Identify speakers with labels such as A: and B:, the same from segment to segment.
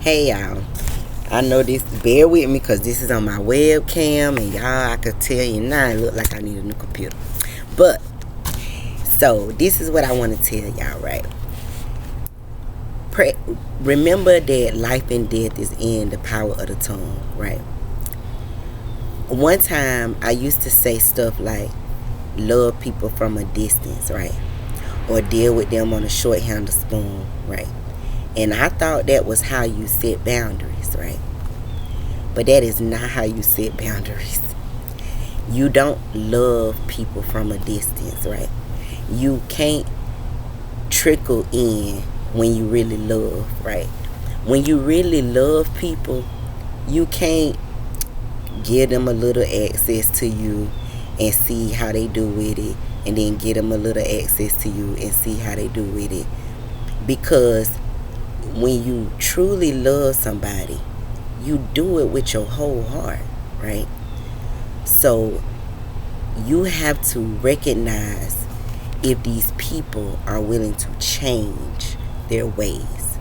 A: Hey y'all, I know this, bear with me because this is on my webcam and y'all, I could tell you now it look like I need a new computer. But, so this is what I want to tell y'all, right? Remember that life and death is in the power of the tongue, right? One time I used to say stuff like, love people from a distance, right? Or deal with them on a short handle spoon, right? And I thought that was how you set boundaries, right? But that is not how you set boundaries. You don't love people from a distance, right? You can't trickle in when you really love, right? When you really love people, you can't give them a little access to you and see how they do with it, and then give them a little access to you and see how they do with it. Because when you truly love somebody, you do it with your whole heart, right? So you have to recognize if these people are willing to change their ways.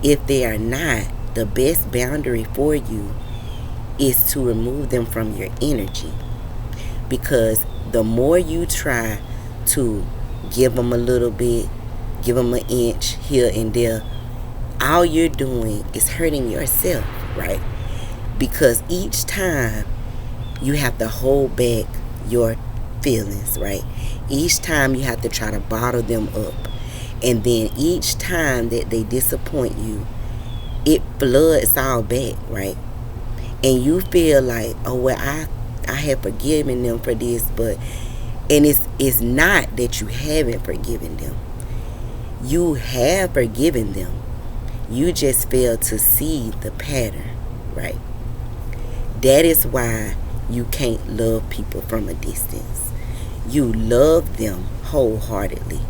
A: If they are not, the best boundary for you is to remove them from your energy. Because the more you try to give them a little bit, give them an inch here and there, all you're doing is hurting yourself, right? Because each time you have to hold back your feelings, right? Each time you have to try to bottle them up. And then each time that they disappoint you, it floods all back, right? And you feel like, oh, well, I have forgiven them for this, and it's not that you haven't forgiven them. You have forgiven them. You just fail to see the pattern, right? That is why you can't love people from a distance. You love them wholeheartedly.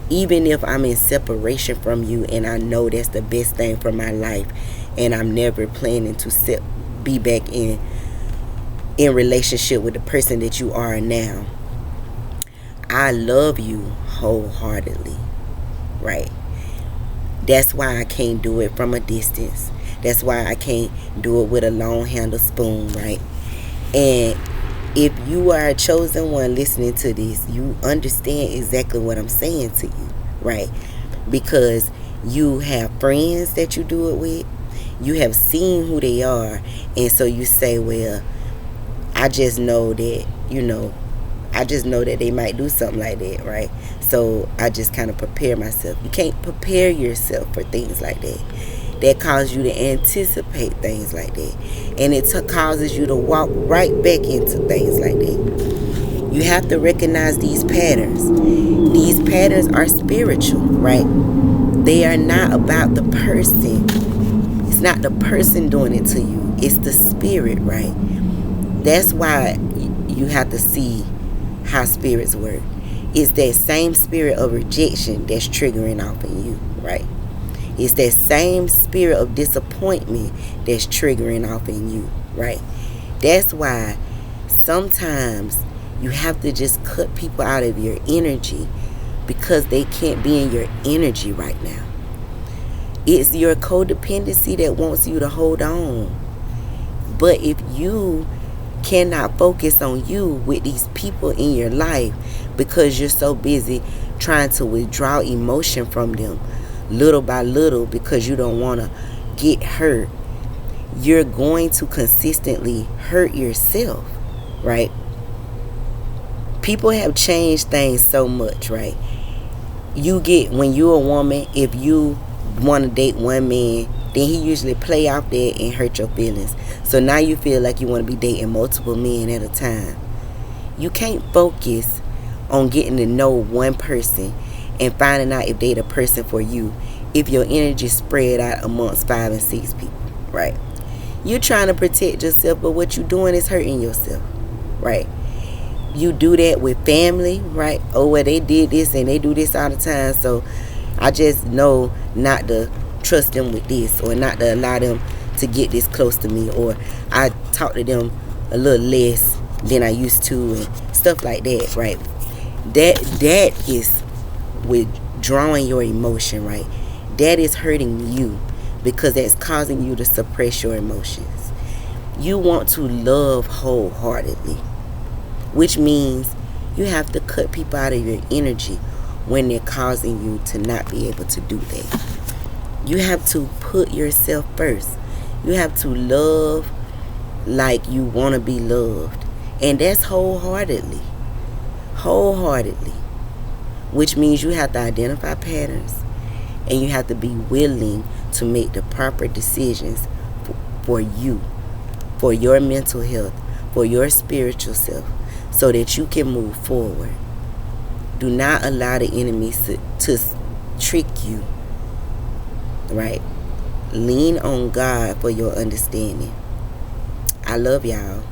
A: Even if I'm in separation from you and I know that's the best thing for my life, and I'm never planning to be back in relationship with the person that you are now, I love you wholeheartedly, right? That's why I can't do it from a distance. That's why I can't do it with a long handle spoon, right? And if you are a chosen one listening to this, you understand exactly what I'm saying to you, right? Because you have friends that you do it with. You have seen who they are. And so you say, well, I just know that, I just know that they might do something like that, right? So I just kind of prepare myself. You can't prepare yourself for things like that. That causes you to anticipate things like that. And it causes you to walk right back into things like that. You have to recognize these patterns. These patterns are spiritual, right? They are not about the person. It's not the person doing it to you. It's the spirit, right? That's why you have to see how spirits work. It's that same spirit of rejection that's triggering off in you, right? It's that same spirit of disappointment that's triggering off in you, right? That's why sometimes you have to just cut people out of your energy because they can't be in your energy right now. It's your codependency that wants you to hold on. But if you cannot focus on you with these people in your life because you're so busy trying to withdraw emotion from them little by little because you don't want to get hurt, you're going to consistently hurt yourself, right? People have changed things so much, right? When you're a woman, if you want to date one man, then he usually play off that and hurt your feelings. So now you feel like you want to be dating multiple men at a time. You can't focus on getting to know one person and finding out if they the person for you if your energy is spread out amongst 5 and 6 people, right? You're trying to protect yourself, but what you're doing is hurting yourself, right? You do that with family, right? Oh, well, they did this and they do this all the time, so I just know not to trust them with this, or not to allow them to get this close to me, or I talk to them a little less than I used to, and stuff like that, right? That is withdrawing your emotion, right? That is hurting you because that's causing you to suppress your emotions. You want to love wholeheartedly, which means you have to cut people out of your energy when they're causing you to not be able to do that. You have to put yourself first. You have to love like you want to be loved. And that's wholeheartedly. Wholeheartedly. Which means you have to identify patterns and you have to be willing to make the proper decisions for you, for your mental health, for your spiritual self, so that you can move forward. Do not allow the enemy to trick you. Right? Lean on God for your understanding. I love y'all.